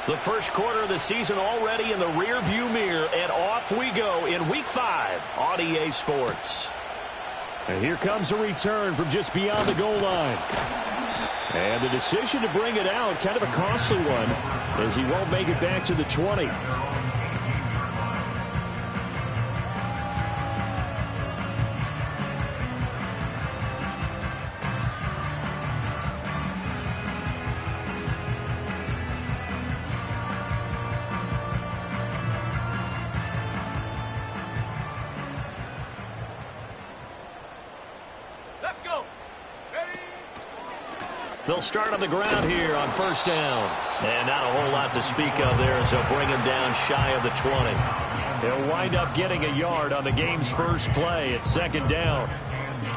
The first quarter of the season already in the rearview mirror, and off we go in Week 5 on EA Sports. And here comes a return from just beyond the goal line. And the decision to bring it out, kind of a costly one, as he won't make it back to the 20. They'll start on the ground here on first down. And not a whole lot to speak of there as they'll bring him down shy of the 20. He'll wind up getting a yard on the game's first play at second down.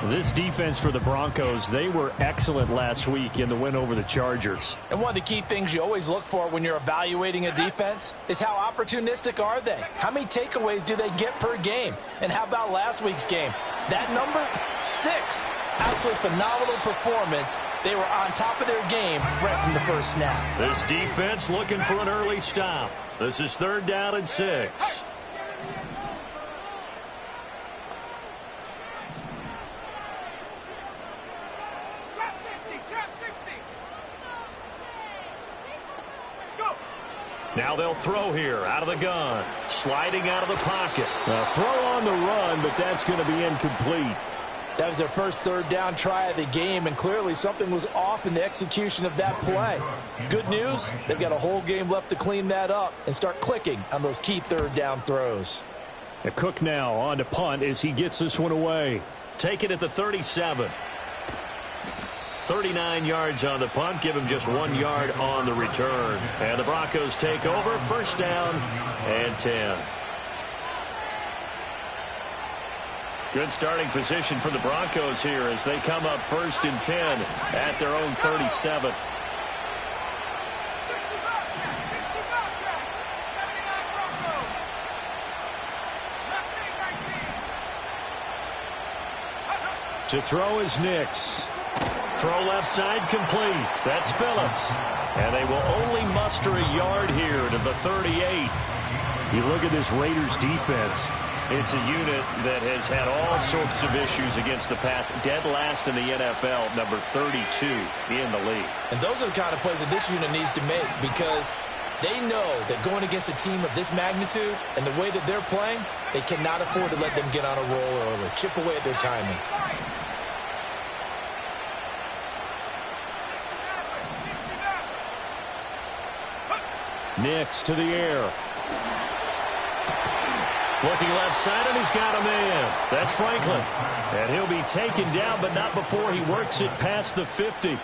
This defense for the Broncos, they were excellent last week in the win over the Chargers. And one of the key things you always look for when you're evaluating a defense is how opportunistic are they? How many takeaways do they get per game? And how about last week's game? That number, 6. Absolutely phenomenal performance. They were on top of their game right from the first snap. This defense looking for an early stop. This is third down and 6. Now they'll throw here out of the gun. Sliding out of the pocket. A throw on the run, but that's going to be incomplete. That was their first third down try of the game, and clearly something was off in the execution of that play. Good news, they've got a whole game left to clean that up and start clicking on those key third down throws. A Cook now on to punt as he gets this one away. Take it at the 37. 39 yards on the punt, give him just 1 yard on the return. And the Broncos take over, first down and 10. Good starting position for the Broncos here as they come up first and 10 at their own 37. To throw is Nix. Throw left side complete. That's Phillips. And they will only muster a yard here to the 38. You look at this Raiders defense. It's a unit that has had all sorts of issues against the pass. Dead last in the NFL, number 32 in the league. And those are the kind of plays that this unit needs to make because they know that going against a team of this magnitude and the way that they're playing, they cannot afford to let them get on a roll early. Chip away at their timing. Nix to the air. Looking left side, and he's got a man. That's Franklin. And he'll be taken down, but not before he works it past the 50.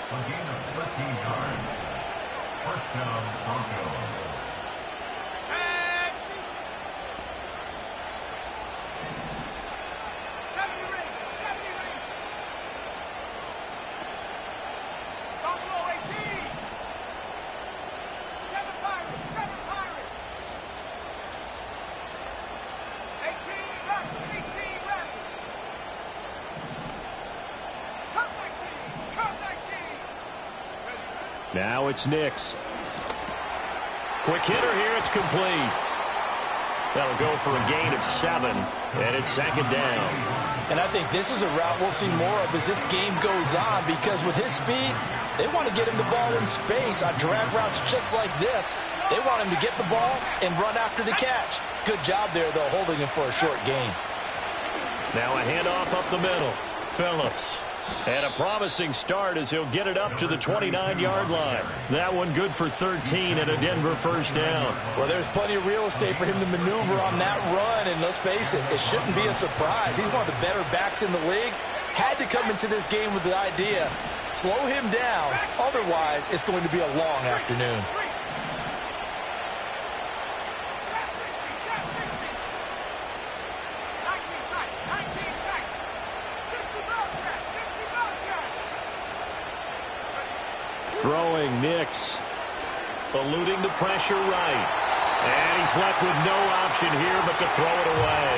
Now it's Nix. Quick hitter here. It's complete. That'll go for a gain of 7, and it's second down. And I think this is a route we'll see more of as this game goes on because with his speed, they want to get him the ball in space on drag routes just like this. They want him to get the ball and run after the catch. Good job there, though, holding him for a short gain. Now a handoff up the middle. Phillips. And a promising start as he'll get it up to the 29-yard line. That one good for 13 and a Denver first down. Well, there's plenty of real estate for him to maneuver on that run, and let's face it, it shouldn't be a surprise. He's one of the better backs in the league. Had to come into this game with the idea, slow him down, otherwise it's going to be a long afternoon. Throwing Nix. Eluding the pressure right. And he's left with no option here but to throw it away.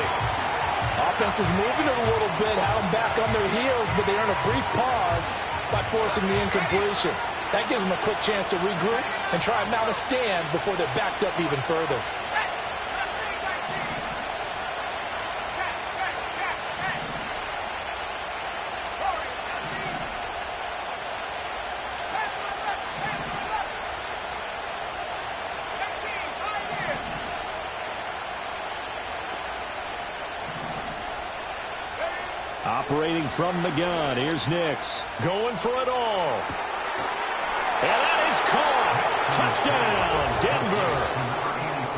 Offense was moving it a little bit, had them back on their heels, but they earn a brief pause by forcing the incompletion. That gives them a quick chance to regroup and try and mount a stand before they're backed up even further. Operating from the gun, here's Nix. Going for it all. And that is caught. Touchdown, Denver.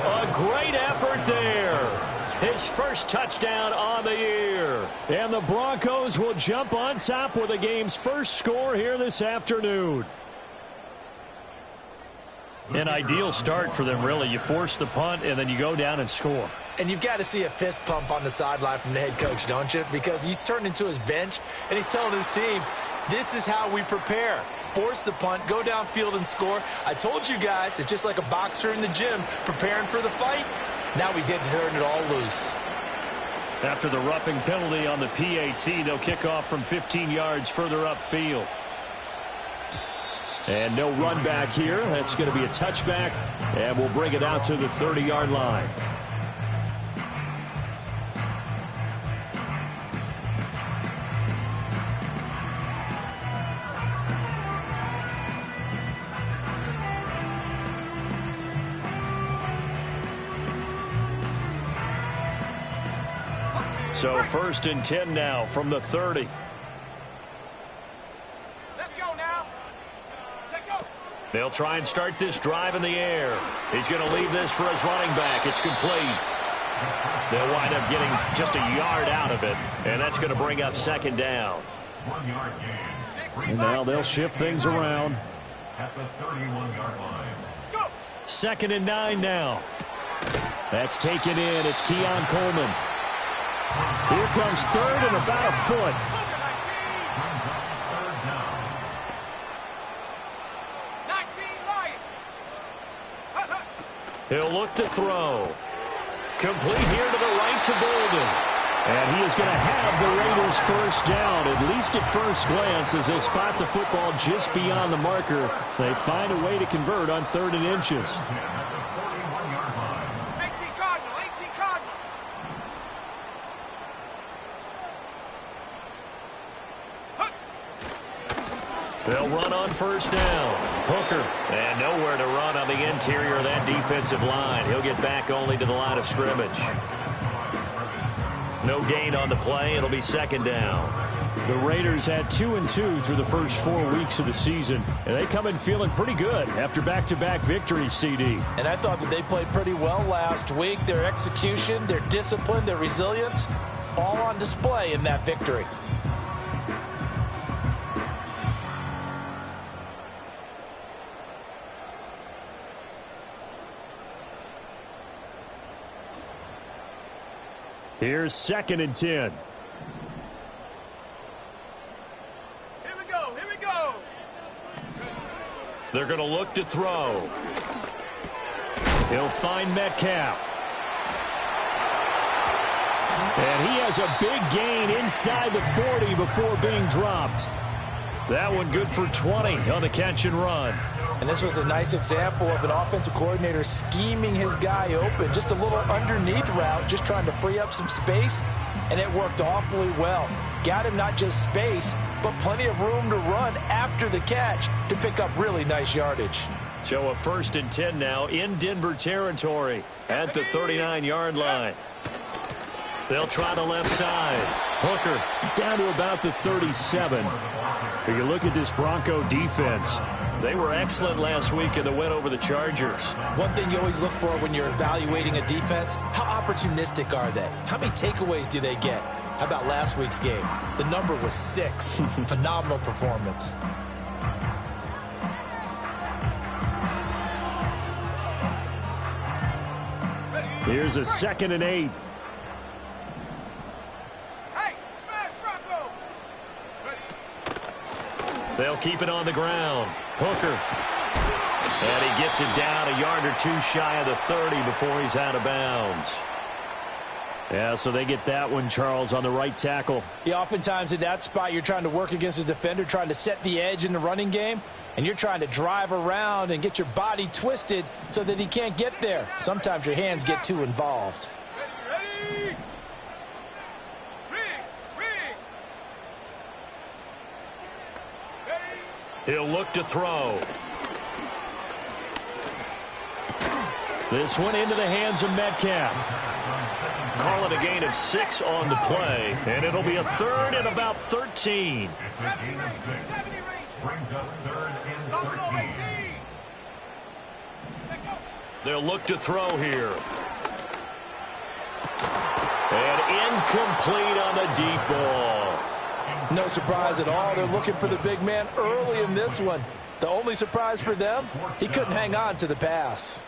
A great effort there. His first touchdown on the year. And the Broncos will jump on top with the game's first score here this afternoon. An ideal start for them, really. You force the punt, and then you go down and score. And you've got to see a fist pump on the sideline from the head coach, don't you? Because he's turned into his bench, and he's telling his team, this is how we prepare. Force the punt, go downfield and score. I told you guys, it's just like a boxer in the gym preparing for the fight. Now we get to turn it all loose. After the roughing penalty on the PAT, they'll kick off from 15 yards further upfield. And no run back here. That's going to be a touchback, and we'll bring it out to the 30-yard line. So 1st and 10 now from the 30. They'll try and start this drive in the air. He's going to leave this for his running back. It's complete. They'll wind up getting just a yard out of it, and that's going to bring up 2nd down. And now they'll shift things around. At the 31-yard line. 2nd and 9 now. That's taken in. It's Keon Coleman. Here comes 3rd and about a foot. He'll look to throw. Complete here to the right to Bolden. And he is going to have the Raiders first down, at least at first glance, as they'll spot the football just beyond the marker. They find a way to convert on 3rd and inches. They'll run on 1st down. Hooker, and nowhere to run on the interior of that defensive line. He'll get back only to the line of scrimmage. No gain on the play. It'll be 2nd down. The Raiders had 2-2 through the first 4 weeks of the season, and they come in feeling pretty good after back-to-back victories, CD. And I thought that they played pretty well last week. Their execution, their discipline, their resilience, all on display in that victory. Here's 2nd and 10. Here we go. Here we go. They're going to look to throw. He'll find Metcalf. And he has a big gain inside the 40 before being dropped. That one good for 20 on the catch and run. And this was a nice example of an offensive coordinator scheming his guy open. Just a little underneath route, just trying to free up some space, and it worked awfully well. Got him not just space, but plenty of room to run after the catch to pick up really nice yardage. So a 1st and 10 now in Denver territory at the 39-yard line. They'll try the left side. Hooker down to about the 37. If you look at this Bronco defense, they were excellent last week in the win over the Chargers. One thing you always look for when you're evaluating a defense, how opportunistic are they? How many takeaways do they get? How about last week's game? The number was 6. Phenomenal performance. here's a 2nd and 8. They'll keep it on the ground. Hooker. And he gets it down a yard or two shy of the 30 before he's out of bounds. Yeah, so they get that one, Charles, on the right tackle. Yeah, oftentimes in that spot, you're trying to work against a defender, trying to set the edge in the running game, and you're trying to drive around and get your body twisted so that he can't get there. Sometimes your hands get too involved. Ready? Riggs. Ready? He'll look to throw. This one into the hands of Metcalf. Call it a gain of 6 on the play, and it'll be a 3rd and about 13. It's a gain of 6. Brings up 3rd and 13. They'll look to throw here. And incomplete on the deep ball. No surprise at all. They're looking for the big man early in this one. The only surprise for them, he couldn't hang on to the pass.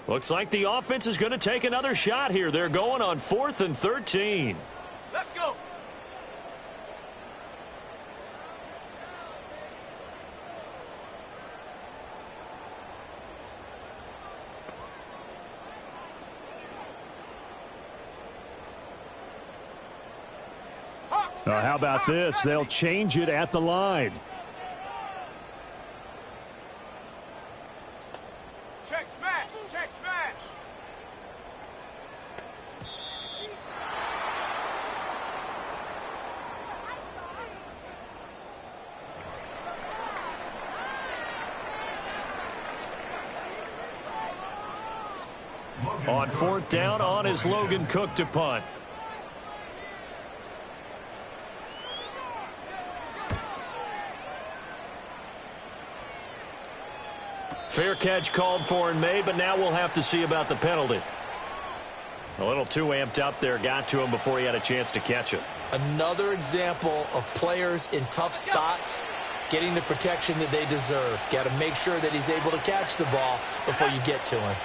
Looks like the offense is going to take another shot here. They're going on 4th and 13. Let's go. How about this? They'll change it at the line. Check smash. Check smash. On 4th down, on is Logan Cook to punt. Fair catch called for and made, but now we'll have to see about the penalty. A little too amped up there, got to him before he had a chance to catch it. Another example of players in tough spots getting the protection that they deserve. Got to make sure that he's able to catch the ball before you get to him.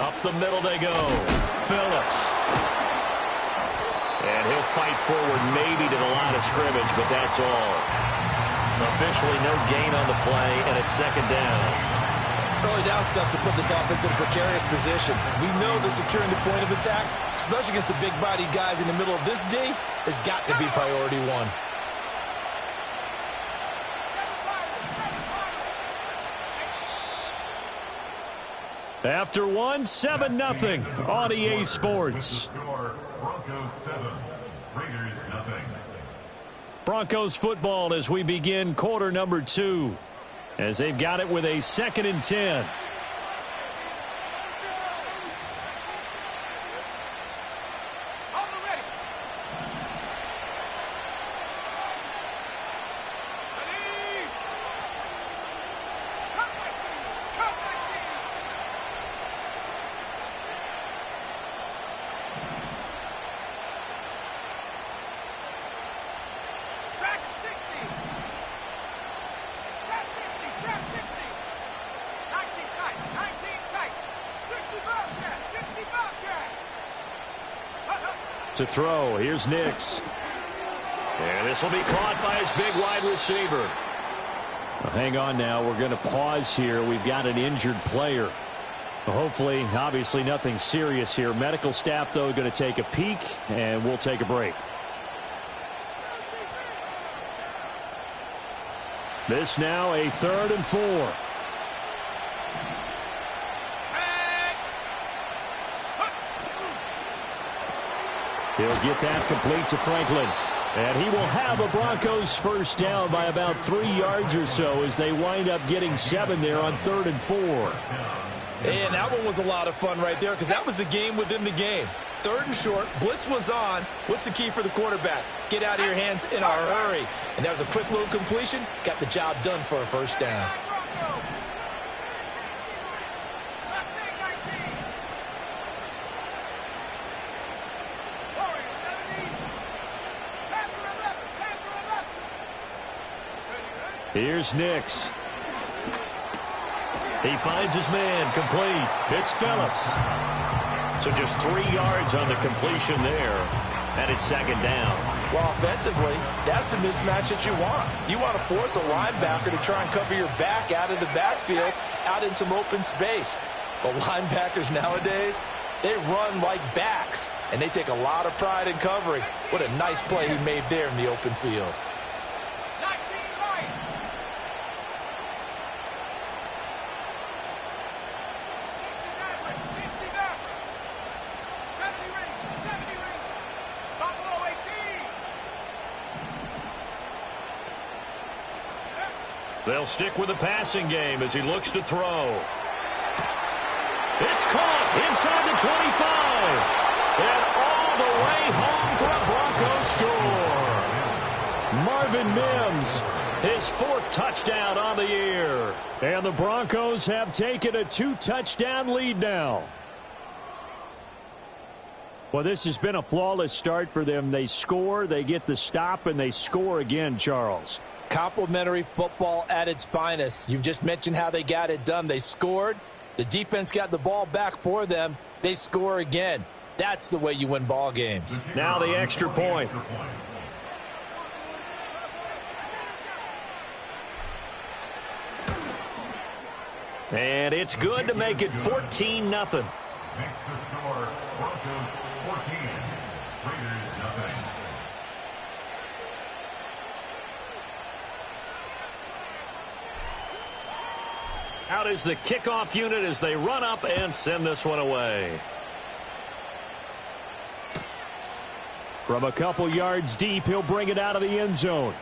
Up the middle they go. Phillips. And he'll fight forward maybe to the line of scrimmage, but that's all. Officially no gain on the play, and it's 2nd down. Early down stuff to put this offense in a precarious position. We know that securing the point of attack, especially against the big-bodied guys in the middle of this D, has got to be priority 1. After 7-0 on EA Sports. Broncos 7, Raiders nothing. Broncos football as we begin quarter number 2. As they've got it with a 2nd and 10. To throw, here's Nix. And this will be caught by his big wide receiver. Well, hang on now, we're going to pause here. We've got an injured player. Well, hopefully, obviously nothing serious here. Medical staff, though, going to take a peek, and we'll take a break. This now a 3rd and 4. He'll get that complete to Franklin. And he will have a Broncos first down by about 3 yards or so as they wind up getting 7 there on 3rd and 4. And that one was a lot of fun right there because that was the game within the game. 3rd and short. Blitz was on. What's the key for the quarterback? Get out of your hands in a hurry. And that was a quick little completion. Got the job done for a first down. Here's Nix. He finds his man, complete. It's Phillips. So just 3 yards on the completion there, and it's 2nd down. Well, offensively, that's the mismatch that you want. You want to force a linebacker to try and cover your back out of the backfield, out in some open space. But linebackers nowadays, they run like backs, and they take a lot of pride in covering. What a nice play he made there in the open field. They'll stick with the passing game as he looks to throw. It's caught inside the 25. And all the way home for a Broncos score. Marvin Mims, His 4th touchdown on the year. and the Broncos have taken a 2-touchdown lead now. Well, this has been a flawless start for them. They score, they get the stop, and they score again, Charles. Complimentary football at its finest. You've just mentioned how they got it done. They scored. The defense got the ball back for them. They score again. That's the way you win ball games. Now the extra point. And it's good to make it 14-0. Next to score, Broncos 14, Raiders nothing. Out is the kickoff unit as they run up and send this one away. From a couple yards deep, he'll bring it out of the end zone.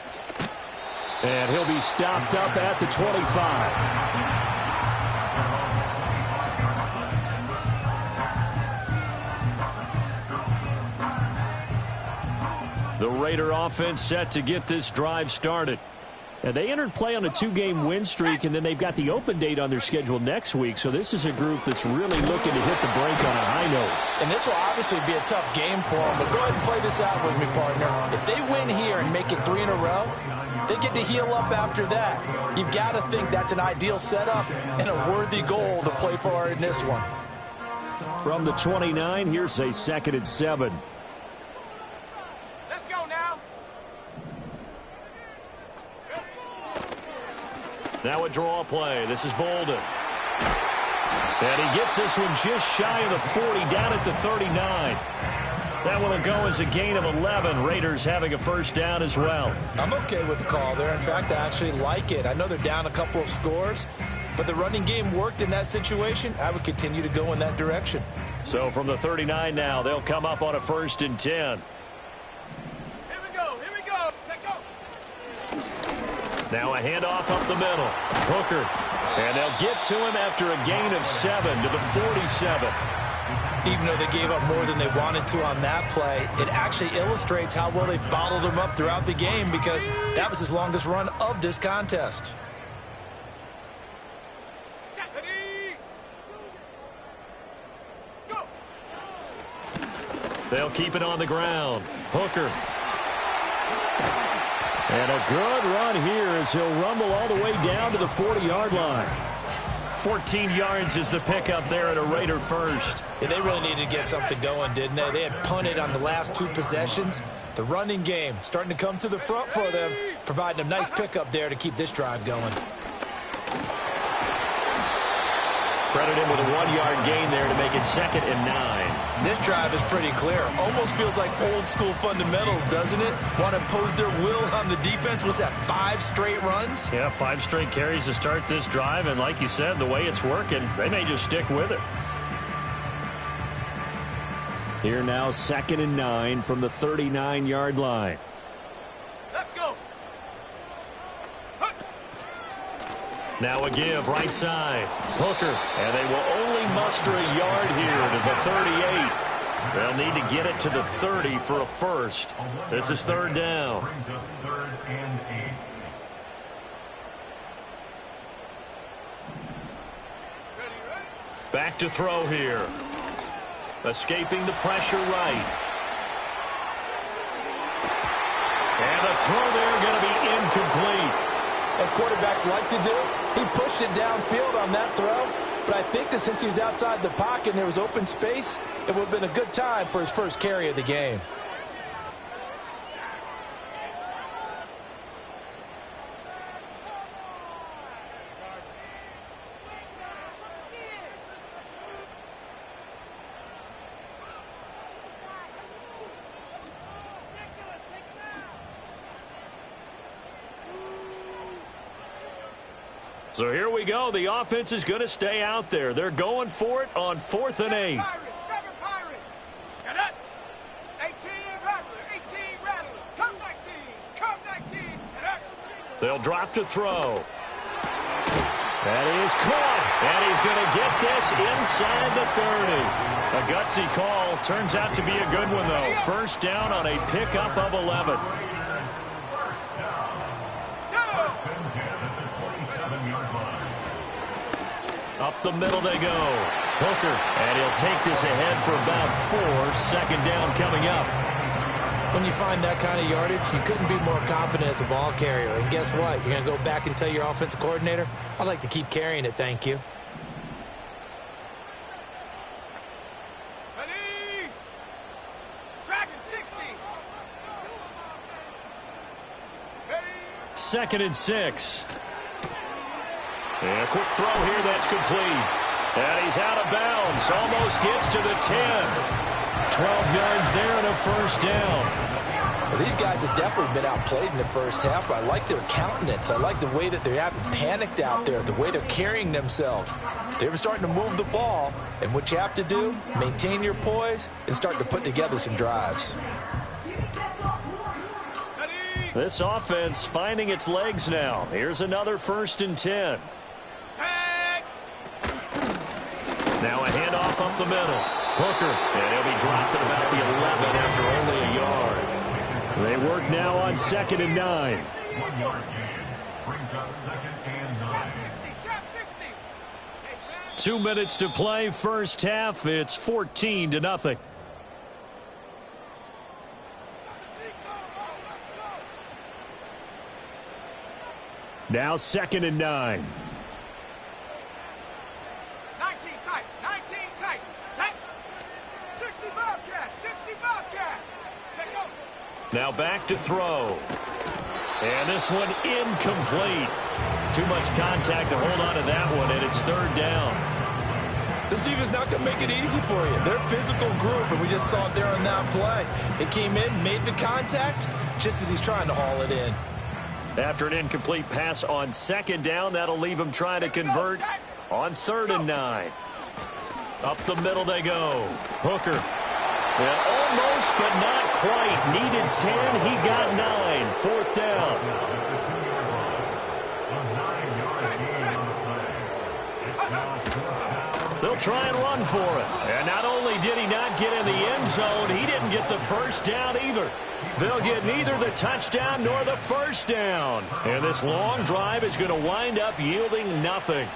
And he'll be stopped up at the 25. The Raider offense set to get this drive started. And they entered play on a 2-game win streak, and then they've got the open date on their schedule next week. So this is a group that's really looking to hit the break on a high note. And this will obviously be a tough game for them, but go ahead and play this out with me, partner. If they win here and make it 3 in a row, they get to heal up after that. You've got to think that's an ideal setup and a worthy goal to play for in this one. From the 29, here's a 2nd and 7. Let's go now. Now a draw play. This is Bolden. And he gets this one just shy of the 40, down at the 39. That one will go as a gain of 11. Raiders having a first down as well. I'm okay with the call there. In fact, I actually like it. I know they're down a couple of scores, but the running game worked in that situation. I would continue to go in that direction. So from the 39 now, they'll come up on a 1st and 10. Here we go. Here we go. Take go. Now a handoff up the middle. Hooker. And they'll get to him after a gain of 7 to the 47. Even though they gave up more than they wanted to on that play, it actually illustrates how well they bottled them up throughout the game, because that was his longest run of this contest. Ready. Go. They'll keep it on the ground. Hooker. And a good run here as he'll rumble all the way down to the 40-yard line. 14 yards is the pickup there at a Raider first. Yeah, they really needed to get something going, didn't they? They had punted on the last 2 possessions. The running game starting to come to the front for them, providing a nice pickup there to keep this drive going. Credit him with a 1-yard gain there to make it 2nd and 9. This drive is pretty clear. Almost feels like old school fundamentals, doesn't it? Want to impose their will on the defense. Was that 5 straight runs? Yeah, 5 straight carries to start this drive, and like you said, the way it's working, they may just stick with it. Here now, 2nd and 9 from the 39-yard line. Let's go. Now a give right side. Hooker. And they will only muster a yard here to the 38. They'll need to get it to the 30 for a first. This is third down. Brings up third and 8. Back to throw here. Escaping the pressure right. And the throw there going to be incomplete. As quarterbacks like to do, he pushed it downfield on that throw. But I think that since he was outside the pocket and there was open space, it would have been a good time for his first carry of the game. So here we go. The offense is going to stay out there. They're going for it on 4th and 8. Seven Pirates. Get up. 18 Rattler. 18 Rattler. Come 19. Come 19. Get up. They'll drop to throw. That is caught. And he's going to get this inside the 30. A gutsy call. Turns out to be a good one, though. First down on a pickup of 11. Up the middle they go. Hooker, and he'll take this ahead for about 4. Second down coming up. When you find that kind of yardage, you couldn't be more confident as a ball carrier. And guess what? You're going to go back and tell your offensive coordinator, I'd like to keep carrying it, thank you. Ready. Dragon 60. Ready. 2nd and 6. And a quick throw here that's complete. And he's out of bounds. Almost gets to the 10. 12 yards there and a first down. Well, these guys have definitely been outplayed in the first half, but I like their countenance. I like the way that they're having panicked out there, the way they're carrying themselves. They were starting to move the ball, and what you have to do, maintain your poise and start to put together some drives. This offense finding its legs now. Here's another 1st and 10. Now a handoff up the middle. Hooker, and he'll be dropped at about the 11 after only a yard. They work now on 2nd and 9. 1 yard gain. Brings up 2nd and 9. 2 minutes to play. First half. It's 14-0. Now 2nd and 9. 19 tight. 19 tight. Set. 60 Bobcat. 60 Bobcat. Take over. Now back to throw. And this one incomplete. Too much contact to hold on to that one, and it's 3rd down. This defense not going to make it easy for you. They're a physical group, and we just saw it there on that play. It came in, made the contact, just as he's trying to haul it in. After an incomplete pass on 2nd down, that'll leave him trying to convert on 3rd and 9. Up the middle they go. Hooker. And almost, but not quite. Needed 10. He got 9. 4th down. They'll try and run for it. And not only did he not get in the end zone, he didn't get the first down either. They'll get neither the touchdown nor the first down. And this long drive is going to wind up yielding nothing.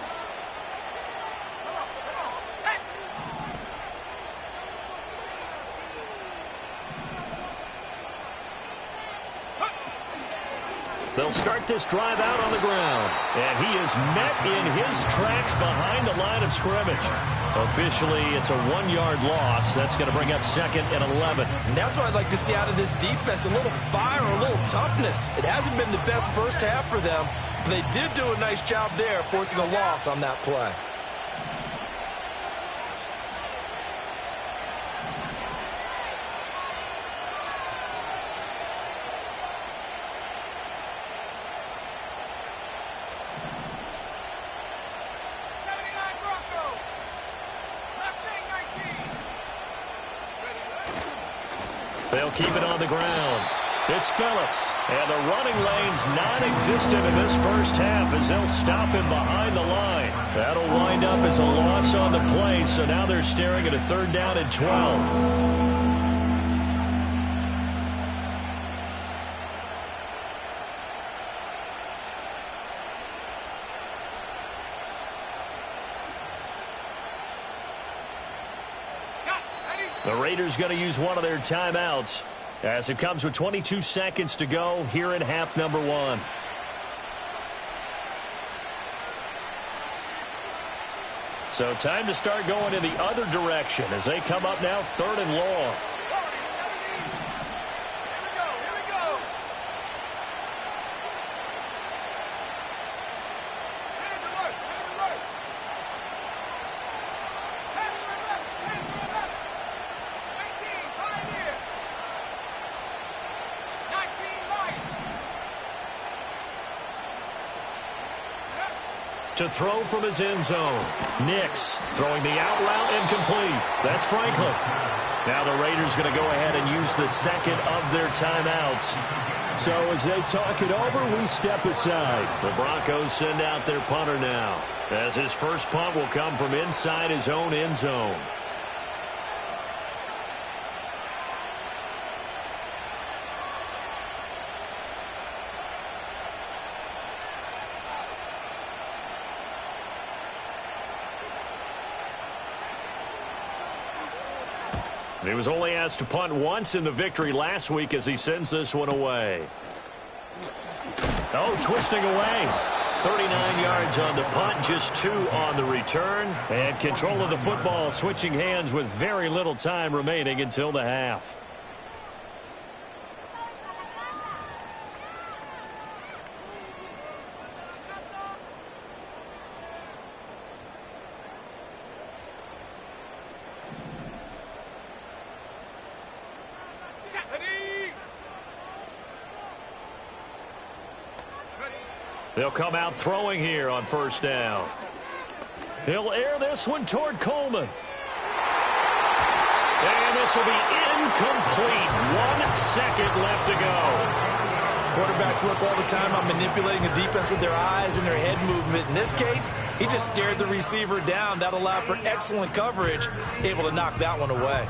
They'll start this drive out on the ground. And he is met in his tracks behind the line of scrimmage. Officially, it's a 1-yard loss. That's going to bring up 2nd and 11. And that's what I'd like to see out of this defense, a little fire, a little toughness. It hasn't been the best first half for them, but they did do a nice job there forcing a loss on that play. They'll keep it on the ground. It's Phillips. And the running lane's non-existent in this first half as they'll stop him behind the line. That'll wind up as a loss on the play, so now they're staring at a 3rd down and 12. The Raiders going to use one of their timeouts as it comes with 22 seconds to go here in half number 1. So time to start going in the other direction as they come up now 3rd and long. To throw from his end zone. Nix throwing the out route incomplete. That's Franklin. Now the Raiders going to go ahead and use the second of their timeouts. So as they talk it over, we step aside. The Broncos send out their punter now, as his first punt will come from inside his own end zone. He was only asked to punt once in the victory last week as he sends this one away. Oh, twisting away. 39 yards on the punt, just 2 on the return. And control of the football switching hands with very little time remaining until the half. They'll come out throwing here on 1st down. He'll air this one toward Coleman. And this will be incomplete. 1 second left to go. Quarterbacks work all the time on manipulating the defense with their eyes and their head movement. In this case, he just stared the receiver down. That allowed for excellent coverage, able to knock that one away.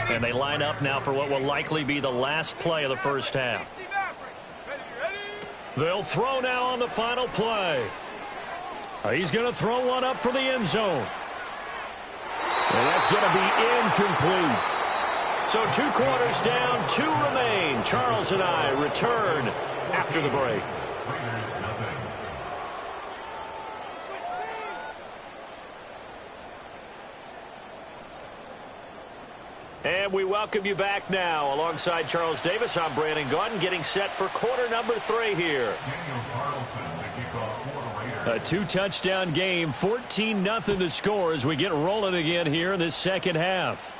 And they line up now for what will likely be the last play of the first half. They'll throw now on the final play. He's going to throw one up for the end zone. And that's going to be incomplete. So 2 quarters down, 2 remain. Charles and I return after the break. And we welcome you back now. Alongside Charles Davis, I'm Brandon Gaudin, getting set for quarter number 3 here. A 2-touchdown game, 14-0 the score as we get rolling again here in this second half.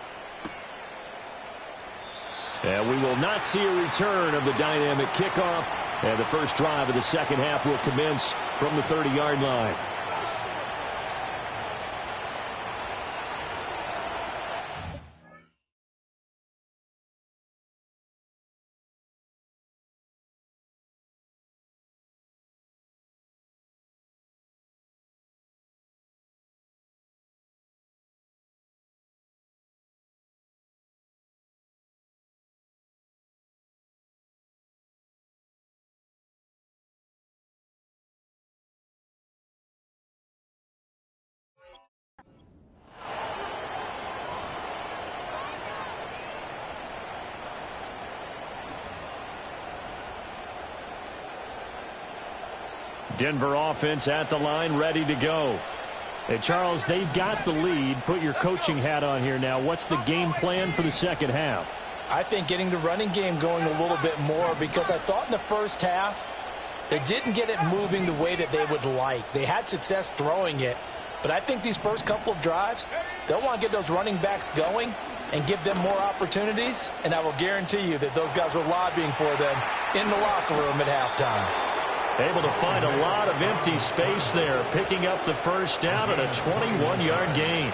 And we will not see a return of the dynamic kickoff. And the first drive of the second half will commence from the 30-yard line. Denver offense at the line, ready to go. Hey, Charles, they've got the lead. Put your coaching hat on here now. What's the game plan for the second half? I think getting the running game going a little bit more, because I thought in the first half they didn't get it moving the way that they would like. They had success throwing it, but I think these first couple of drives, they'll want to get those running backs going and give them more opportunities, and I will guarantee you that those guys were lobbying for them in the locker room at halftime. Able to find a lot of empty space there, picking up the first down and a 21-yard gain.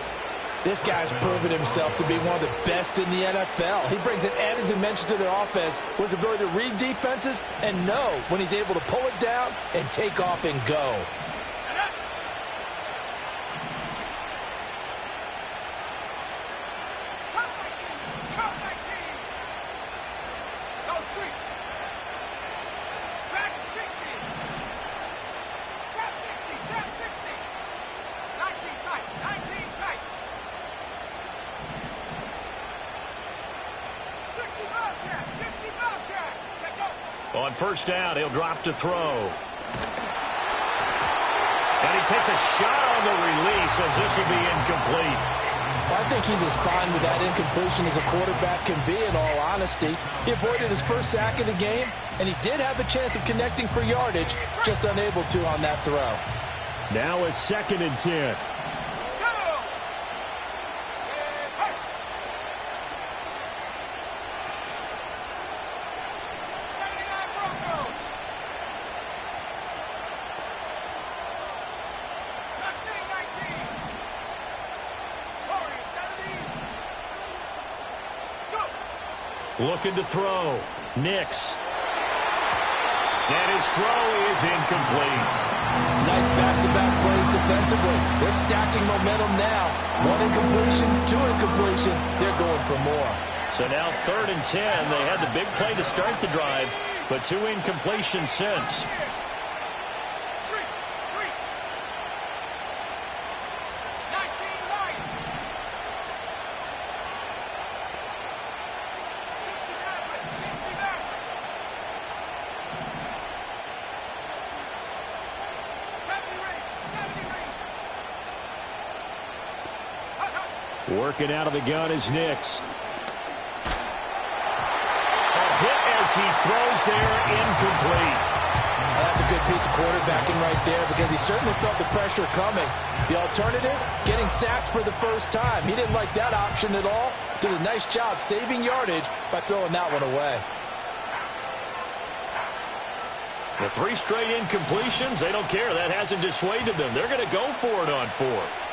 This guy's proven himself to be one of the best in the NFL. He brings an added dimension to their offense with his ability to read defenses and know when he's able to pull it down and take off and go. On first down, he'll drop to throw. And he takes a shot on the release as this will be incomplete. Well, I think he's as fine with that incompletion as a quarterback can be, in all honesty. He avoided his first sack of the game, and he did have a chance of connecting for yardage, just unable to on that throw. Now a 2nd and 10. Looking to throw. Nix. And his throw is incomplete. Nice back-to-back plays defensively. They're stacking momentum now. 1 incompletion, 2 incompletion. They're going for more. So now 3rd and 10. They had the big play to start the drive, but 2 incompletions since. Working out of the gun is Nix. A hit as he throws there, incomplete. That's a good piece of quarterbacking right there because he certainly felt the pressure coming. The alternative, getting sacked for the first time. He didn't like that option at all. Did a nice job saving yardage by throwing that one away. The 3 straight incompletions, they don't care. That hasn't dissuaded them. They're going to go for it on 4th.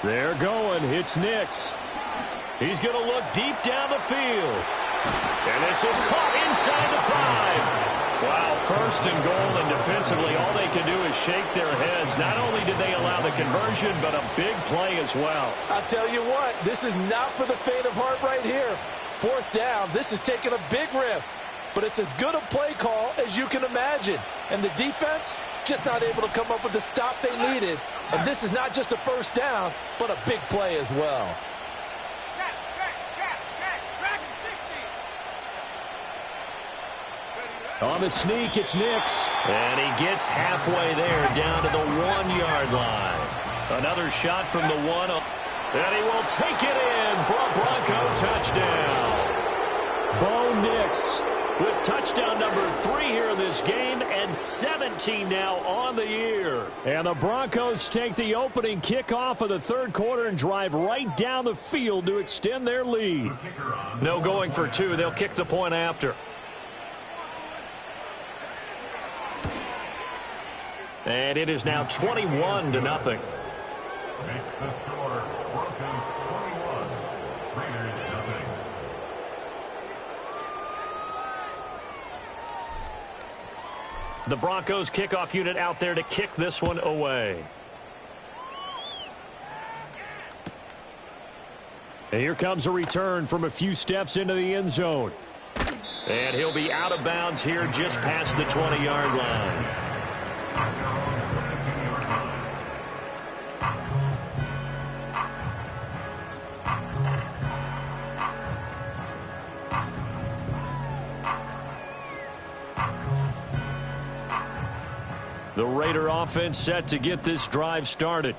They're going. It's Nix. He's going to look deep down the field. And this is caught inside the 5. Wow, 1st and goal, and defensively, all they can do is shake their heads. Not only did they allow the conversion, but a big play as well. I'll tell you what, this is not for the faint of heart right here. 4th down, this is taking a big risk. But it's as good a play call as you can imagine. And the defense, just not able to come up with the stop they needed. And this is not just a 1st down, but a big play as well. On the sneak, it's Nix. And he gets halfway there, down to the 1-yard line. Another shot from the 1. And he will take it in for a Bronco touchdown. Bo Nix with touchdown number 3 here in this game, and 17 now on the year. And the Broncos take the opening kickoff of the 3rd quarter and drive right down the field to extend their lead. No going for 2. They'll kick the point after. And it is now 21-0. Makes the score Broncos 21, Raiders 0. The Broncos kickoff unit out there to kick this one away. And here comes a return from a few steps into the end zone. And he'll be out of bounds here just past the 20-yard line. The Raider offense set to get this drive started.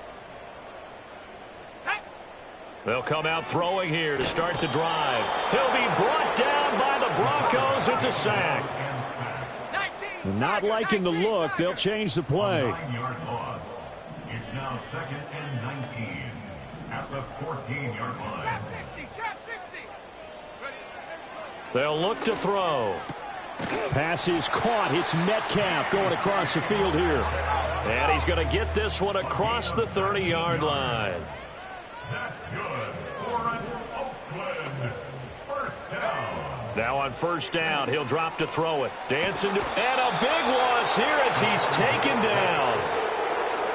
They'll come out throwing here to start the drive. He'll be brought down by the Broncos. It's a sack. Not liking the look. They'll change the play. 9-yard loss. It's now 2nd and 19 at the 14-yard line. Chap 60, chap 60. They'll look to throw. Pass is caught. It's Metcalf going across the field here. And he's going to get this one across the 30-yard line. That's good for an Oakland first down. Now on first down, he'll drop to throw it. Dancing to, and a big loss here as he's taken down.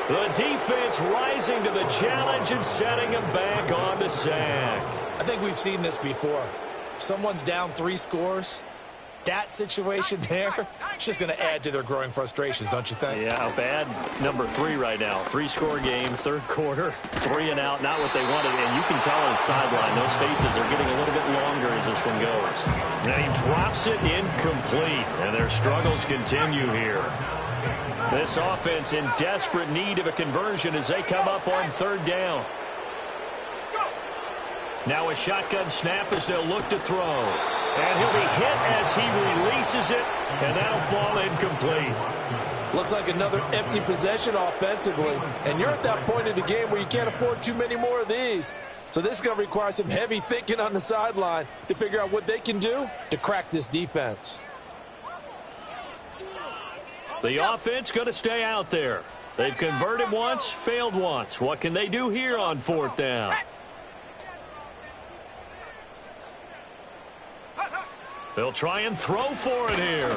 The defense rising to the challenge and setting him back on the sack. I think we've seen this before. Someone's down 3 scores. That situation there, it's just going to add to their growing frustrations, don't you think? Yeah, a bad number 3 right now. 3-score game, third quarter, 3 and out, not what they wanted. And you can tell on the sideline, those faces are getting a little bit longer as this one goes. And he drops it incomplete, and their struggles continue here. This offense in desperate need of a conversion as they come up on third down. Now a shotgun snap as they'll look to throw. And he'll be hit as he releases it, and that'll fall incomplete. Looks like another empty possession offensively. And you're at that point of the game where you can't afford too many more of these. So this is going to require some heavy thinking on the sideline to figure out what they can do to crack this defense. The offense going to stay out there. They've converted once, failed once. What can they do here on fourth down? They'll try and throw for it here.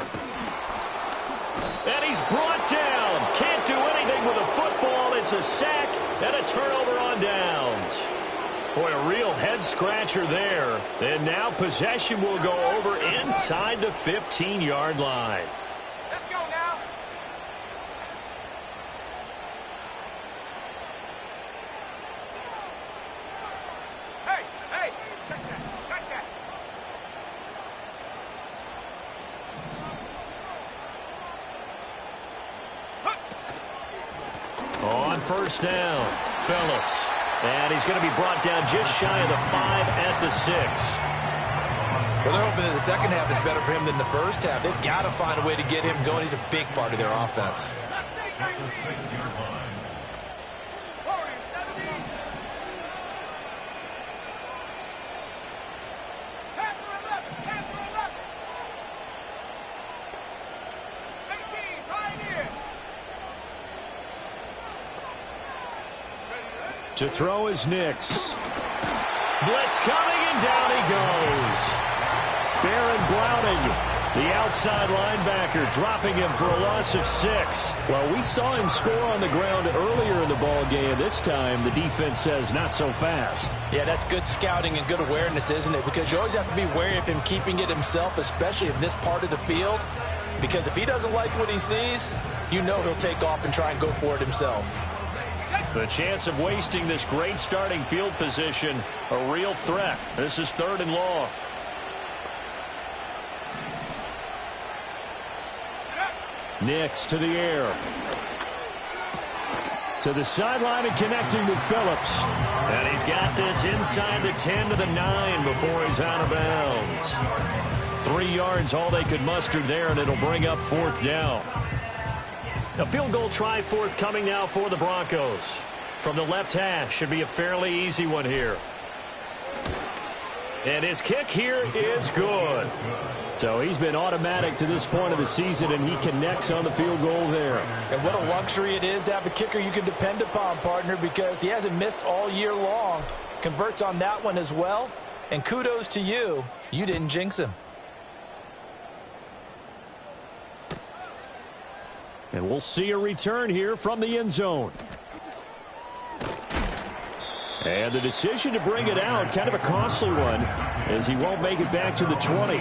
And he's brought down. Can't do anything with a football. It's a sack and a turnover on downs. Boy, a real head-scratcher there. And now possession will go over inside the 15-yard line. Let's go now. Hey, check that, check that. On first down, Phillips. And he's going to be brought down just shy of the 5 at the 6. Well, they're hoping that the second half is better for him than the first half. They've got to find a way to get him going. He's a big part of their offense. To throw is Nix. Blitz coming, and down he goes. Baron Browning, the outside linebacker, dropping him for a loss of 6. Well, we saw him score on the ground earlier in the ball game. This time, the defense says not so fast. Yeah, that's good scouting and good awareness, isn't it? Because you always have to be wary of him keeping it himself, especially in this part of the field. Because if he doesn't like what he sees, you know he'll take off and try and go for it himself. The chance of wasting this great starting field position, a real threat. This is 3rd and long. Nix to the air. To the sideline and connecting with Phillips. And he's got this inside the 10 to the 9 before he's out of bounds. 3 yards, all they could muster there, and it'll bring up 4th down. A field goal try forthcoming now for the Broncos. From the left hash, should be a fairly easy one here. And his kick here is good. So he's been automatic to this point of the season, and he connects on the field goal there. And what a luxury it is to have a kicker you can depend upon, partner, because he hasn't missed all year long. Converts on that one as well. And kudos to you. You didn't jinx him. And we'll see a return here from the end zone. And the decision to bring it out, kind of a costly one, as he won't make it back to the 20.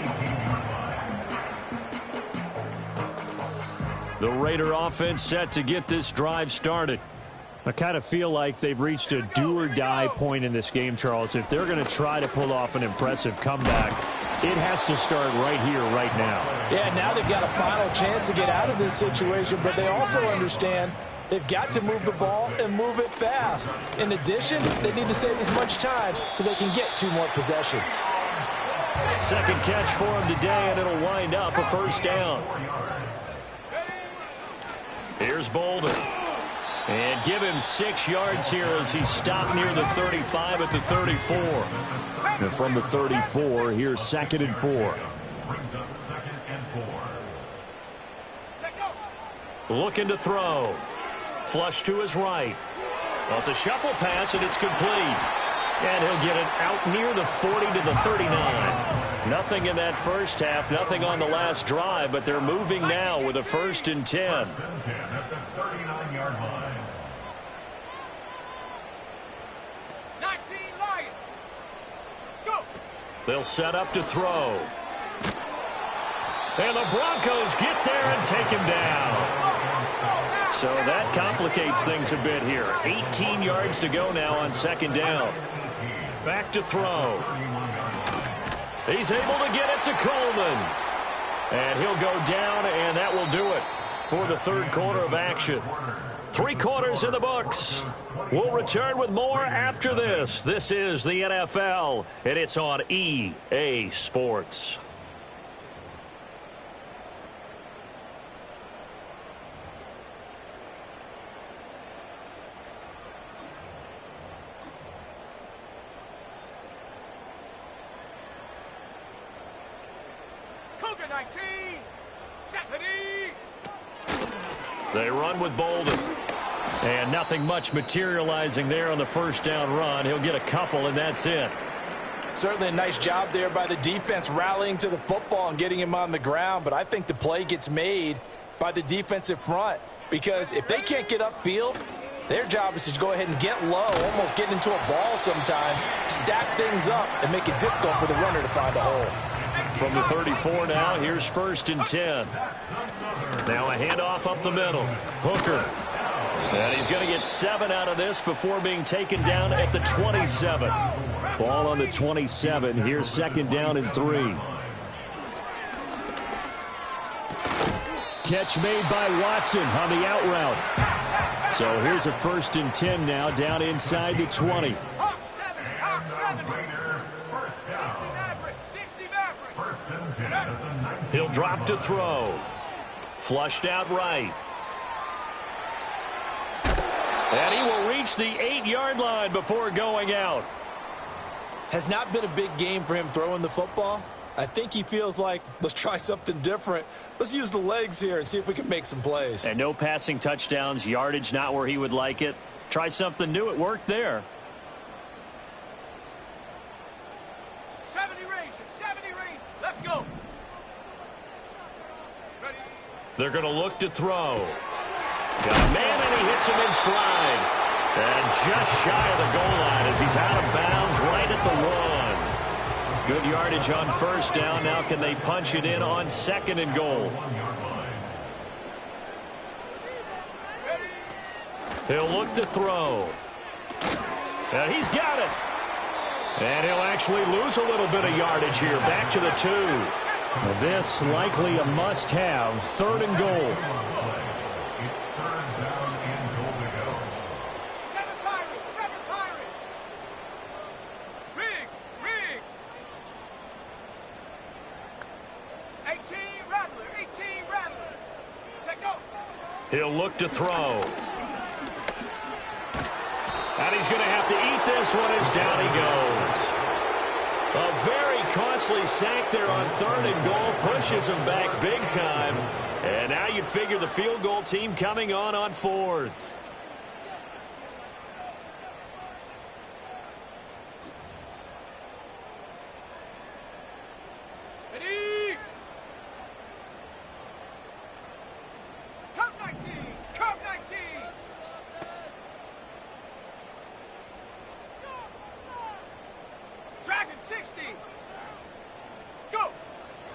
The Raider offense set to get this drive started. I kind of feel like they've reached a do-or-die point in this game, Charles. If they're going to try to pull off an impressive comeback, it has to start right here, right now. Yeah, now they've got a final chance to get out of this situation, but they also understand they've got to move the ball and move it fast. In addition, they need to save as much time so they can get 2 more possessions. Second catch for him today, and it'll wind up a 1st down. Here's Bolden. And give him 6 yards here as he stopped near the 35 at the 34. And from the 34, here's 2nd and 4. Brings up 2nd and 4. Looking to throw. Flush to his right. Well, it's a shuffle pass, and it's complete. And he'll get it out near the 40 to the 39. Nothing in that first half, nothing on the last drive, but they're moving now with a 1st and 10. 1st and 10 at the 39-yard line. 19 Lions. Go. They'll set up to throw. And the Broncos get there and take him down. So that complicates things a bit here. 18 yards to go now on 2nd down. Back to throw. He's able to get it to Coleman. And he'll go down, and that will do it for the 3rd quarter of action. 3 quarters in the books. We'll return with more after this. This is the NFL, and it's on EA Sports. Cougar 19. Stephanie. They run with Bolden. And nothing much materializing there on the 1st down run. He'll get a couple, and that's it. Certainly a nice job there by the defense rallying to the football and getting him on the ground, but I think the play gets made by the defensive front because if they can't get upfield, their job is to go ahead and get low, almost get into a ball sometimes, stack things up, and make it difficult for the runner to find a hole. From the 34 now, here's 1st and 10. Now a handoff up the middle. Hooker. And he's going to get 7 out of this before being taken down at the 27. Ball on the 27. Here's 2nd down and 3. Catch made by Watson on the out route. So here's a 1st and 10 now down inside the 20. Hawk 7. Hawk 7. 60 Maverick. 60 Maverick. 1st and 10 at the 19. He'll drop to throw. Flushed out right. And he will reach the 8-yard line before going out. Has not been a big game for him throwing the football. I think he feels like, let's try something different. Let's use the legs here and see if we can make some plays. And no passing touchdowns, yardage not where he would like it. Try something new. It worked there. 70 range. 70 range. Let's go. Ready. They're going to look to throw. Got a man, and he hits him in stride. And just shy of the goal line as he's out of bounds right at the 1. Good yardage on 1st down. Now can they punch it in on 2nd and goal? He'll look to throw. And he's got it. And he'll actually lose a little bit of yardage here. Back to the 2. This likely a must-have. 3rd and goal. He'll look to throw. And he's going to have to eat this one as down he goes. A very costly sack there on 3rd and goal. Pushes him back big time. And now you'd figure the field goal team coming on 4th.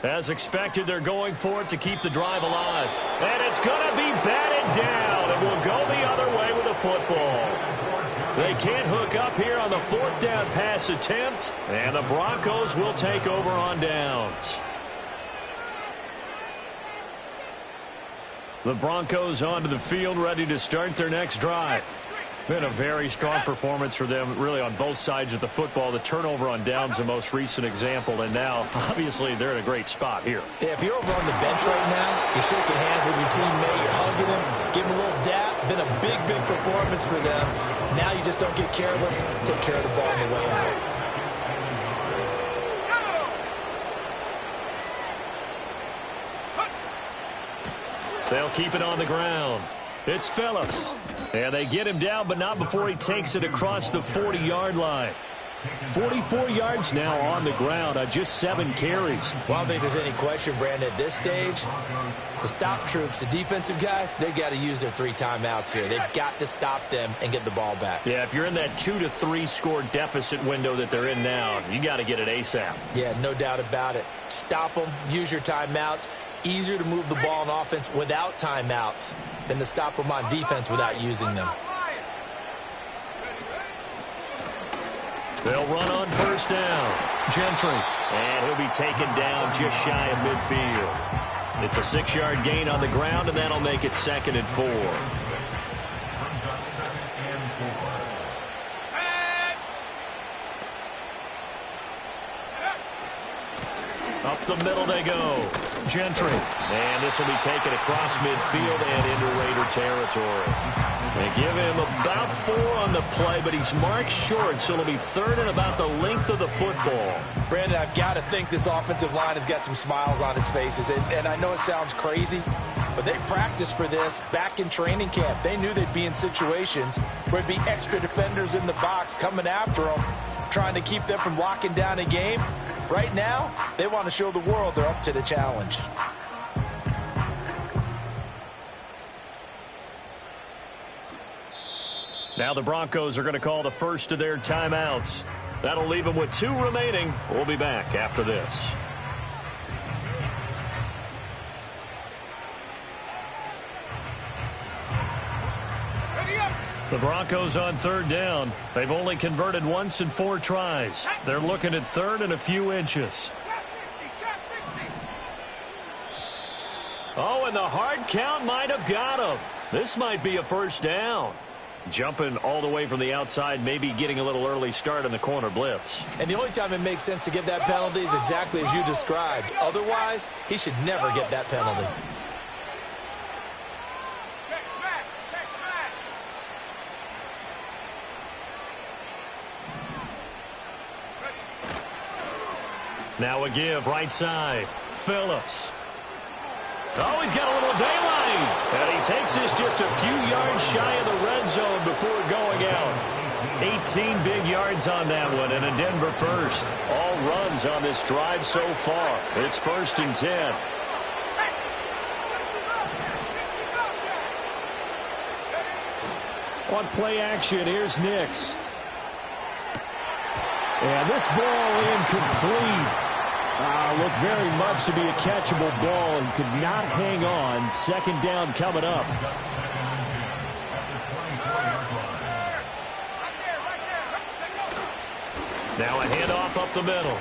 As expected, they're going for it to keep the drive alive. And it's going to be batted down, and will go the other way with the football. They can't hook up here on the 4th down pass attempt, and the Broncos will take over on downs. The Broncos onto the field, ready to start their next drive. Been a very strong performance for them, really, on both sides of the football. The turnover on downs, the most recent example, and now, obviously, they're in a great spot here. Yeah, if you're over on the bench right now, you're shaking hands with your teammate, you're hugging him, give him a little dap. Been a big, big performance for them. Now you just don't get careless. Take care of the ball on the way out. They'll keep it on the ground. It's Phillips. And they get him down, but not before he takes it across the 40-yard line. 44 yards now on the ground on just 7 carries. Well, I don't think there's any question, Brandon, at this stage, the stop troops, the defensive guys, they've got to use their 3 timeouts here. They've got to stop them and get the ball back. Yeah, if you're in that 2 to 3 score deficit window that they're in now, you got to get it ASAP. Yeah, no doubt about it. Stop them, use your timeouts. Easier to move the ball on offense without timeouts than to stop them on defense without using them. They'll run on first down. Gentry. And he'll be taken down just shy of midfield. It's a 6-yard gain on the ground, and that'll make it 2nd and 4. Up the middle they go. Gentry. And this will be taken across midfield and into Raider territory. They give him about 4 on the play, but he's marked short, so it'll be 3rd and about the length of the football. Brandon, I've got to think this offensive line has got some smiles on its faces. And I know it sounds crazy, but they practiced for this back in training camp. They knew they'd be in situations where there'd be extra defenders in the box coming after them, trying to keep them from locking down a game. Right now, they want to show the world they're up to the challenge. Now the Broncos are going to call the first of their timeouts. That'll leave them with 2 remaining. We'll be back after this. The Broncos on 3rd down. They've only converted once in 4 tries. They're looking at 3rd and a few inches. Oh, and the hard count might have got him. This might be a first down. Jumping all the way from the outside, maybe getting a little early start in the corner blitz. And the only time it makes sense to get that penalty is exactly as you described. Otherwise, he should never get that penalty. Now a give, right side. Phillips. Oh, he's got a little daylight. And he takes this just a few yards shy of the red zone before going out. 18 big yards on that one, and a Denver first. All runs on this drive so far. It's 1st and 10. On play action, here's Nix. And this ball incomplete. Looked very much to be a catchable ball and could not hang on. 2nd down coming up. Now a handoff up the middle.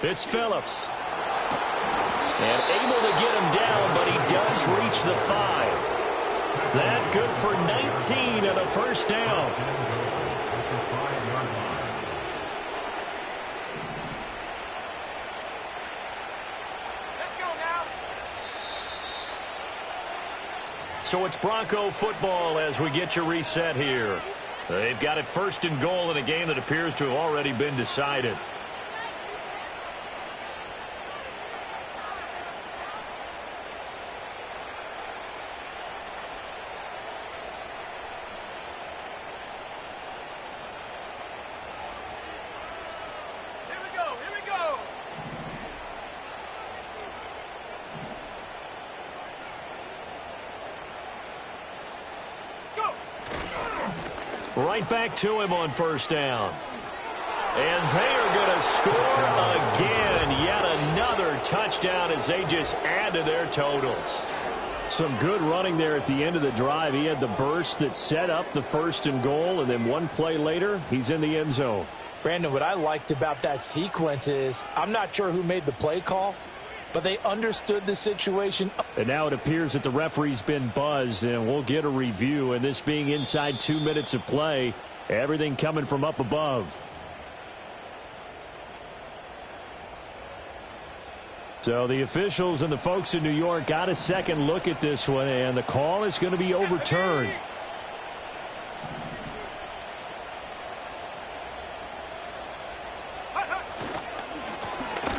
It's Phillips. And able to get him down, but he does reach the 5. That good for 19 and a first down. So it's Bronco football as we get you reset here. They've got it 1st and goal in a game that appears to have already been decided. Right back to him on 1st down. And they are going to score again. Yet another touchdown as they just add to their totals. Some good running there at the end of the drive. He had the burst that set up the 1st and goal, and then one play later, he's in the end zone. Brandon, what I liked about that sequence is I'm not sure who made the play call, but they understood the situation. And now it appears that the referee's been buzzed, and we'll get a review. And this being inside 2 minutes of play, everything coming from up above. So the officials and the folks in New York got a second look at this one, and the call is going to be overturned.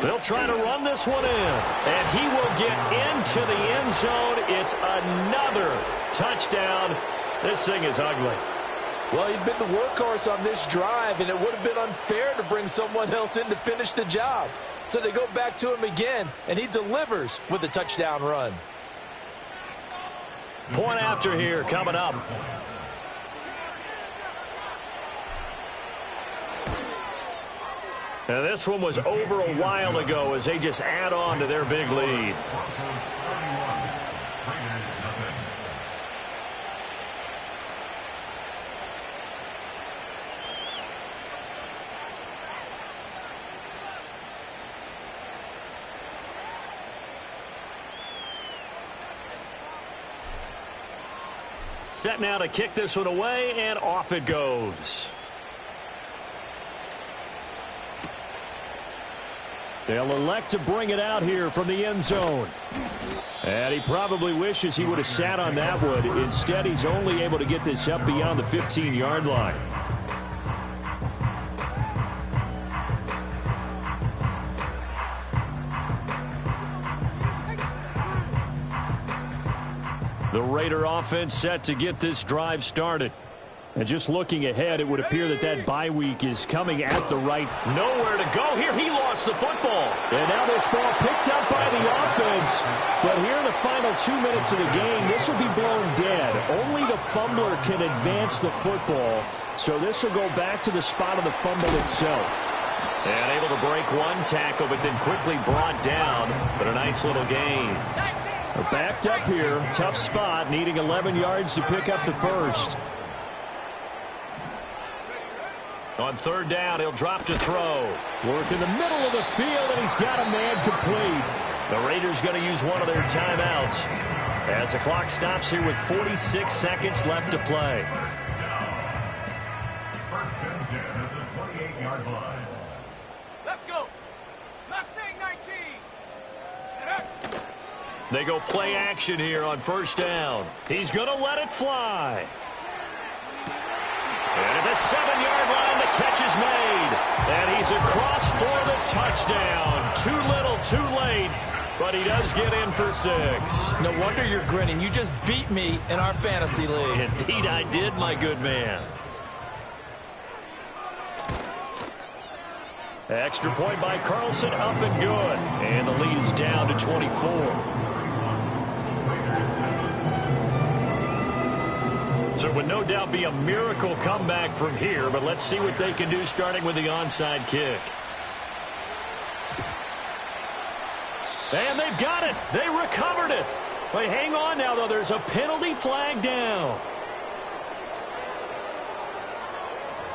They'll try to run this one in, and he will get into the end zone. It's another touchdown. This thing is ugly. Well, he'd been the workhorse on this drive, and it would have been unfair to bring someone else in to finish the job. So they go back to him again, and he delivers with a touchdown run. Point after here coming up. And this one was over a while ago as they just add on to their big lead. Set now to kick this one away, and off it goes. They'll elect to bring it out here from the end zone. And he probably wishes he would have sat on that one. Instead, he's only able to get this up beyond the 15-yard line. The Raider offense set to get this drive started. And just looking ahead, it would appear that that bye week is coming at the right. Nowhere to go here. He lost the football. And now this ball picked up by the offense. But here in the final 2 minutes of the game, this will be blown dead. Only the fumbler can advance the football. So this will go back to the spot of the fumble itself. And able to break one tackle, but then quickly brought down. But a nice little gain. We're backed up here. Tough spot, needing 11 yards to pick up the first. On third down, he'll drop to throw. Work in the middle of the field, and he's got a man complete. The Raiders going to use one of their timeouts as the clock stops here with 46 seconds left to play. First and 10 at the 28-yard line. Let's go. Mustang 19. They go play action here on first down. He's going to let it fly. And at the 7-yard line, the catch is made. And he's across for the touchdown. Too little, too late. But he does get in for 6. No wonder you're grinning. You just beat me in our fantasy league. Indeed I did, my good man. Extra point by Carlson, up and good. And the lead is down to 24. So it would no doubt be a miracle comeback from here, but let's see what they can do starting with the onside kick. And they've got it. They recovered it. But hang on now, though. There's a penalty flag down.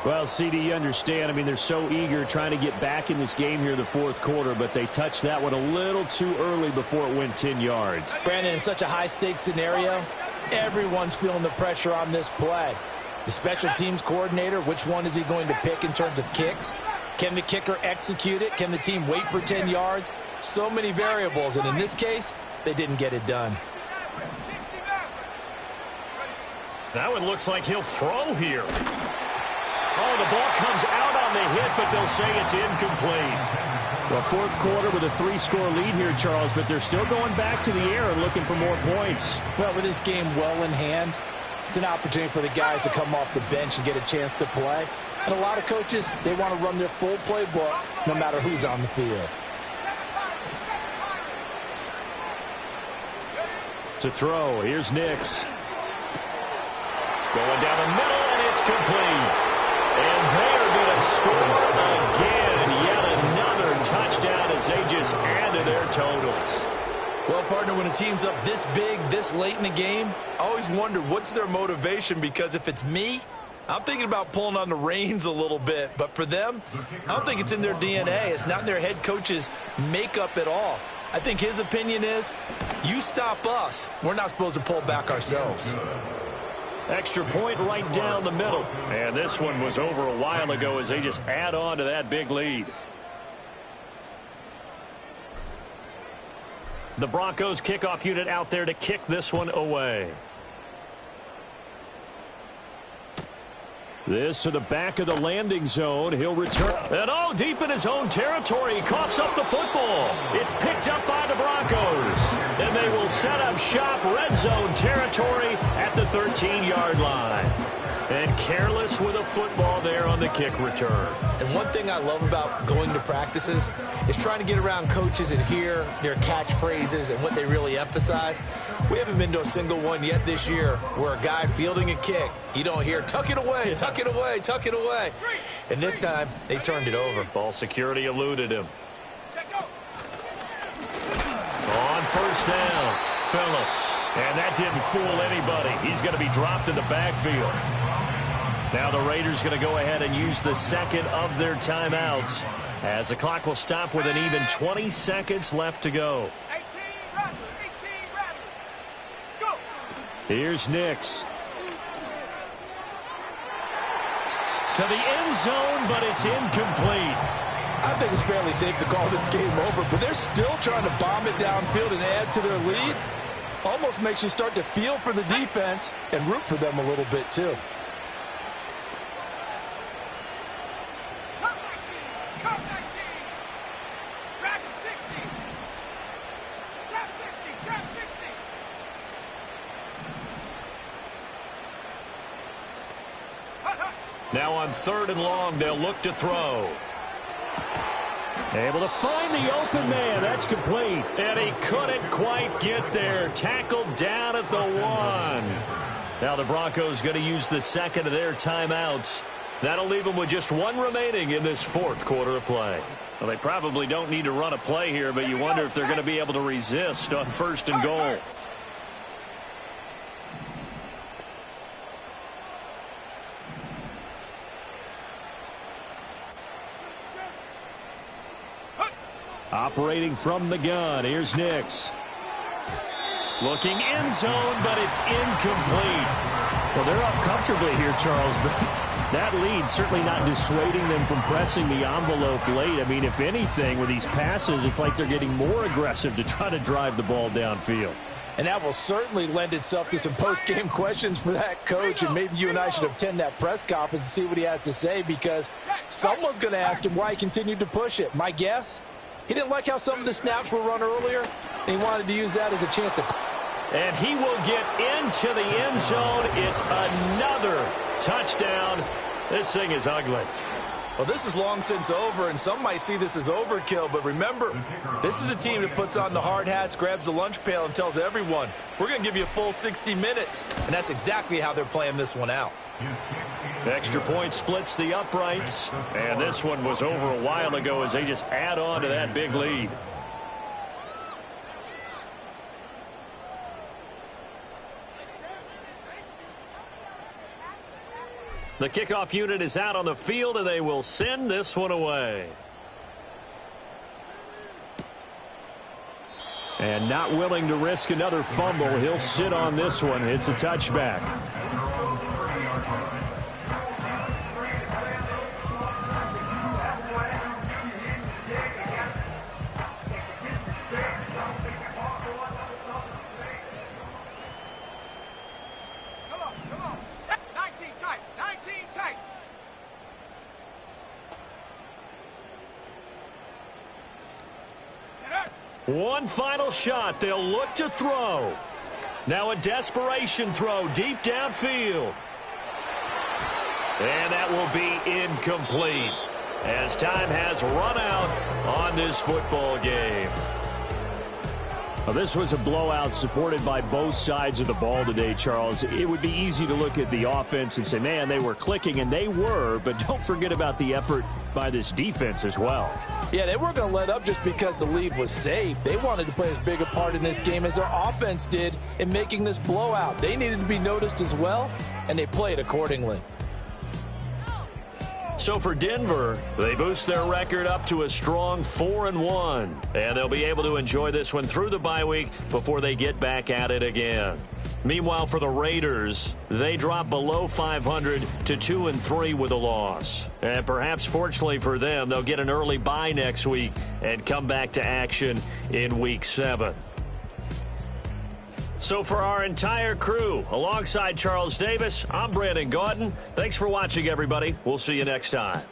Well, CD, you understand. I mean, they're so eager trying to get back in this game here in the fourth quarter, but they touched that one a little too early before it went 10 yards. Brandon, in such a high-stakes scenario, everyone's feeling the pressure on this play. The special teams coordinator, which one is he going to pick in terms of kicks? Can the kicker execute it? Can the team wait for 10 yards? So many variables, and in this case, they didn't get it done. That one looks like he'll throw here. Oh, the ball comes out on the hit, but they'll say it's incomplete. Well, fourth quarter with a 3-score lead here, Charles, but they're still going back to the air and looking for more points. Well, with this game well in hand, it's an opportunity for the guys to come off the bench and get a chance to play. And a lot of coaches, they want to run their full playbook no matter who's on the field. To throw, here's Nix. Going down the middle, and it's complete. And they're going to score again. Yet another touchdown as they just add to their totals. Well, partner, when a team's up this big, this late in the game, I always wonder what's their motivation, because if it's me, I'm thinking about pulling on the reins a little bit. But for them, I don't think it's in their DNA. It's not in their head coach's makeup at all. I think his opinion is, you stop us, we're not supposed to pull back ourselves. Extra point right down the middle. And this one was over a while ago as they just add on to that big lead. The Broncos kickoff unit out there to kick this one away. This to the back of the landing zone. He'll return. And deep in his own territory. He coughs up the football. It's picked up by the Broncos. And they will set up shop, red zone territory at the 13-yard line. And careless with a football there on the kick return. And one thing I love about going to practices is trying to get around coaches and hear their catchphrases and what they really emphasize. We haven't been to a single one yet this year where a guy fielding a kick, you don't hear, tuck it away, tuck it away, tuck it away. And this time, they turned it over. Ball security eluded him. On first down, Phillips. And that didn't fool anybody. He's going to be dropped in the backfield. Now the Raiders going to go ahead and use the second of their timeouts as the clock will stop with an even 20 seconds left to go. 18 Rattler, 18 Rattler. Go. Here's Nix. To the end zone, but it's incomplete. I think it's fairly safe to call this game over, but they're still trying to bomb it downfield and add to their lead. Almost makes you start to feel for the defense and root for them a little bit too. Come 19. Drag him 60. Trap 60. Trap 60. Hut, hut. Now on 3rd and long, they'll look to throw. Able to find the open man. That's complete. And he couldn't quite get there. Tackled down at the 1. Now the Broncos going to use the second of their timeouts. That'll leave them with just one remaining in this 4th quarter of play. Well, they probably don't need to run a play here, but you wonder if they're going to be able to resist on 1st and goal. Operating from the gun. Here's Nix. Looking end zone, but it's incomplete. Well, they're up comfortably here, Charles, but that lead certainly not dissuading them from pressing the envelope late. I mean, if anything, with these passes, it's like they're getting more aggressive to try to drive the ball downfield. And that will certainly lend itself to some post-game questions for that coach, and maybe you and I should attend that press conference and see what he has to say, because someone's going to ask him why he continued to push it. My guess, he didn't like how some of the snaps were run earlier, and he wanted to use that as a chance to... And he will get into the end zone. It's another touchdown. This thing is ugly. Well, this is long since over, and some might see this as overkill, but remember, this is a team that puts on the hard hats, grabs the lunch pail, and tells everyone, we're going to give you a full 60 minutes, and that's exactly how they're playing this one out. Extra point splits the uprights, and this one was over a while ago as they just add on to that big lead. The kickoff unit is out on the field, and they will send this one away. And not willing to risk another fumble, he'll sit on this one. It's a touchback. Come on. 19 tight. 19 tight. Get up. One final shot. They'll look to throw. Now a desperation throw deep downfield. And that will be incomplete as time has run out on this football game. Well, this was a blowout supported by both sides of the ball today, Charles. It would be easy to look at the offense and say, man, they were clicking, and they were, but don't forget about the effort by this defense as well. Yeah, they weren't going to let up just because the lead was safe. They wanted to play as big a part in this game as their offense did in making this blowout. They needed to be noticed as well, and they played accordingly. So for Denver, they boost their record up to a strong 4-1. And they'll be able to enjoy this one through the bye week before they get back at it again. Meanwhile, for the Raiders, they drop below 500 to 2-3 with a loss. And perhaps fortunately for them, they'll get an early bye next week and come back to action in Week 7. So for our entire crew, alongside Charles Davis, I'm Brandon Gaudin. Thanks for watching, everybody. We'll see you next time.